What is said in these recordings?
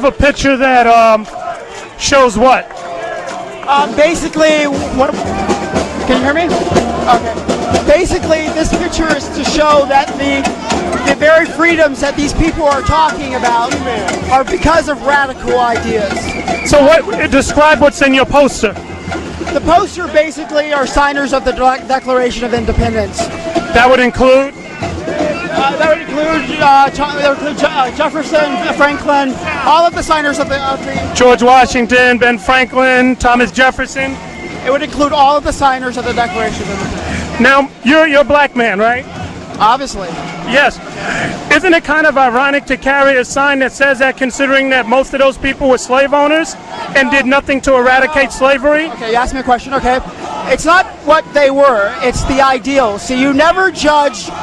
have a picture that shows what? Basically, what? Can you hear me? Okay. Basically, this picture is to show that the very freedoms that these people are talking about are because of radical ideas. So describe what's in your poster. The poster basically are signers of the Declaration of Independence. That would include? Jefferson, Franklin, all of the signers of the George Washington, Ben Franklin, Thomas Jefferson. It would include all of the signers of the Declaration of Independence. Now, you're a black man, right? Obviously. Yes. Isn't it kind of ironic to carry a sign that says that, considering that most of those people were slave owners and did nothing to eradicate slavery? Okay, you asked me a question. Okay. It's not what they were, it's the ideal. See, you never judge an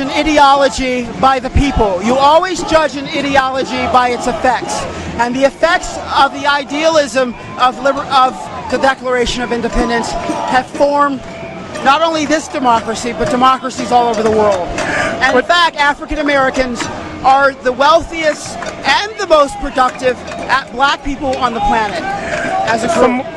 ideology by the people. You always judge an ideology by its effects. And the effects of the idealism of the Declaration of Independence have formed not only this democracy, but democracies all over the world. And in fact, African Americans are the wealthiest and the most productive black people on the planet.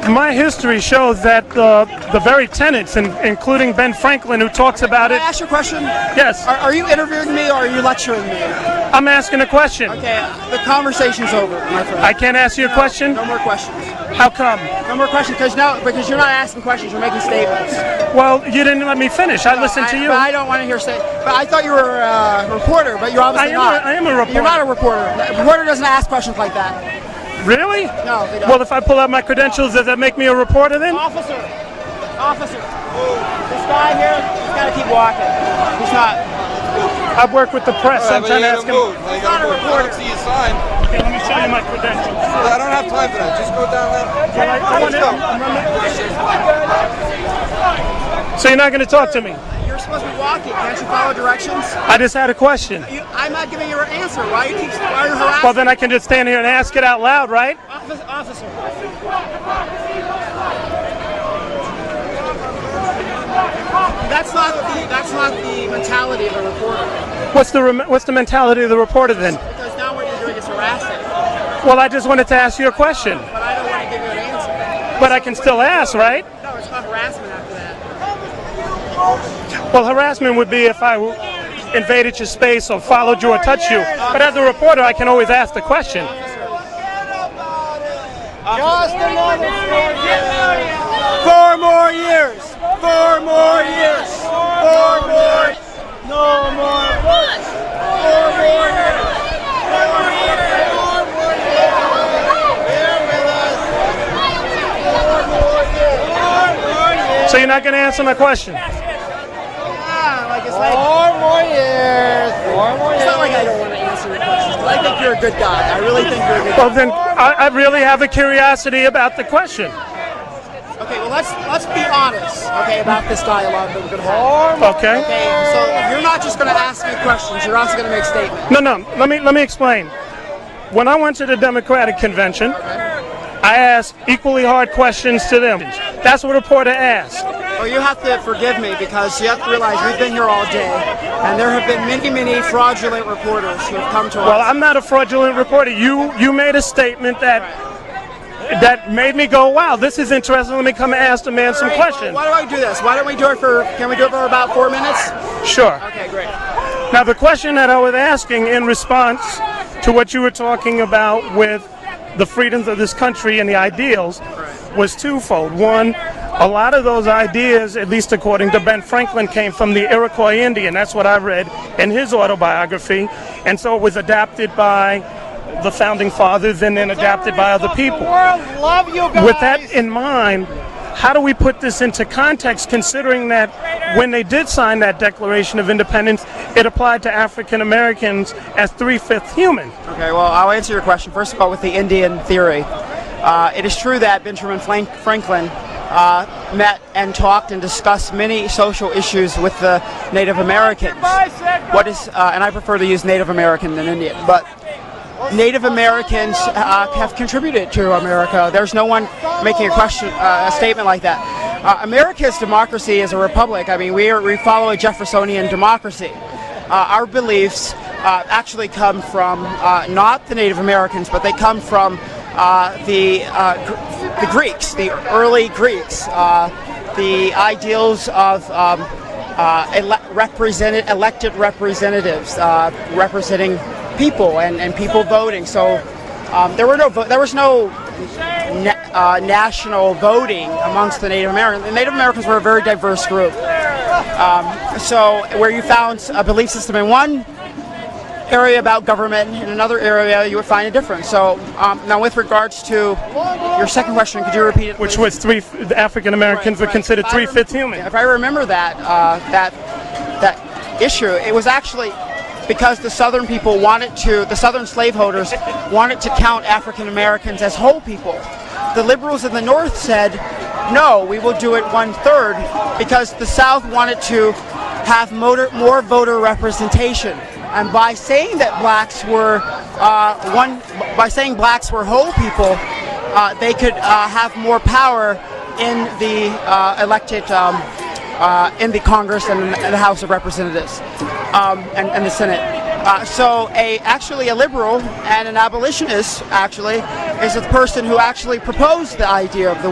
My history shows that the very tenets, including Ben Franklin, who talks about it. Can I ask you a question? Yes. Are you interviewing me or are you lecturing me? I'm asking a question. Okay, the conversation's over, my friend. I can't ask you a question? No more questions. How come? No more questions, because you're not asking questions, you're making statements. Well, you didn't let me finish. I listened to you. But I don't want to hear statements. But I thought you were a reporter, but you're obviously not. I am a reporter. You're not a reporter. A reporter doesn't ask questions like that. Really? No, they don't. Well, if I pull out my credentials, does that make me a reporter then? Officer. This guy here, he's got to keep walking. He's not. I work with the press. I'm trying to ask him. He's not a reporter. See your sign. Okay, let me show you my credentials. I don't have time for that. Just go down that. So you're not going to talk to me? You're supposed to be walking. Can't you follow directions? I just had a question. I'm not giving you an answer. Why are you harassing? Well, then I can just stand here and ask it out loud, right? Officer. That's not the mentality of a reporter. What's the mentality of the reporter then? Because now what you're doing is harassing. Well, I just wanted to ask you a question. But I don't want to give you an answer. But I can still ask, right? No, it's not harassment after that. Well, harassment would be if I invaded your space or followed you or touched you. But as a reporter, I can always ask the question. Just another 4 more years. 4 more years. 4 more. No more. 4 more years. 4 more years. 4 more years. Bear with us. 4 more years. 4 more years. So you're not going to answer my question? Like 4 more years. 4 more years. It's not like I don't want to answer your questions. I think you're a good guy. I really think you're a good guy. Well, then I really have a curiosity about the question. Okay, well let's be honest, okay, about this dialogue that we're going to have. Okay. Okay, so you're not just going to ask me questions, you're also going to make statements. No, let me explain. When I went to the Democratic Convention, I asked equally hard questions to them. That's what a reporter asks. Well, you have to forgive me because you have to realize we've been here all day, and there have been many fraudulent reporters who have come to us. Well, I'm not a fraudulent reporter. You made a statement that made me go, wow, this is interesting. Let me come and ask the man some questions. Why don't we do this? Can we do it for about 4 minutes? Sure. Okay, great. Now, the question that I was asking in response to what you were talking about with the freedoms of this country and the ideals was twofold. One, a lot of those ideas, at least according to Ben Franklin, came from the Iroquois Indian. That's what I read in his autobiography. And so it was adapted by the founding fathers and then adapted by other people. With that in mind, how do we put this into context, considering that when they did sign that Declaration of Independence, it applied to African Americans as 3/5 human? Okay, well, I'll answer your question. First of all, with the Indian theory, it is true that Benjamin Franklin met and talked and discussed many social issues with the Native Americans. And I prefer to use Native American than Indian, but Native Americans have contributed to America. There's no one making a statement like that. America's democracy is a republic. I mean, we follow a Jeffersonian democracy. Our beliefs actually come from not the Native Americans, but they come from the Greeks, the early Greeks, the ideals of elected representatives representing people and people voting. So there was no national voting amongst the Native Americans. The Native Americans were a very diverse group. So where you found a belief system in one area about government, in another area you would find a difference. So now with regards to your second question, could you repeat it, please? Which was the African Americans were considered 3/5 human. If I remember that issue, it was actually because the Southern people the Southern slaveholders wanted to count African Americans as whole people. The liberals in the North said, no, we will do it 1/3, because the South wanted to have more voter representation. And by saying that blacks were whole people, they could have more power in the elected in the Congress and the House of Representatives and the Senate. So actually a liberal and an abolitionist actually is the person who actually proposed the idea of the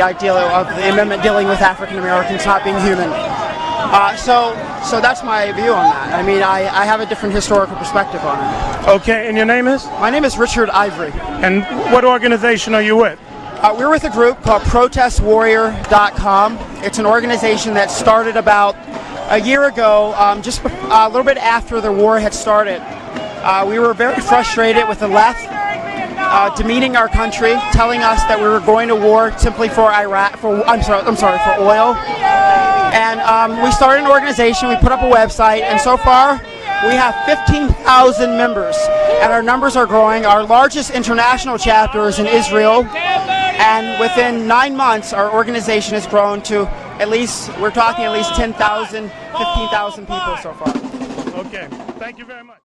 idea of the amendment dealing with African Americans not being human. So that's my view on that. I mean, I have a different historical perspective on it. Okay, and your name is? My name is Richard Ivory. And what organization are you with? We're with a group called ProtestWarrior.com. It's an organization that started about a year ago, just a little bit after the war had started. We were very frustrated with the left demeaning our country, telling us that we were going to war simply for for oil. And we started an organization, we put up a website, and so far we have 15,000 members, and our numbers are growing. Our largest international chapter is in Israel, and within 9 months our organization has grown to we're talking at least 10,000, 15,000 people so far. Okay, thank you very much.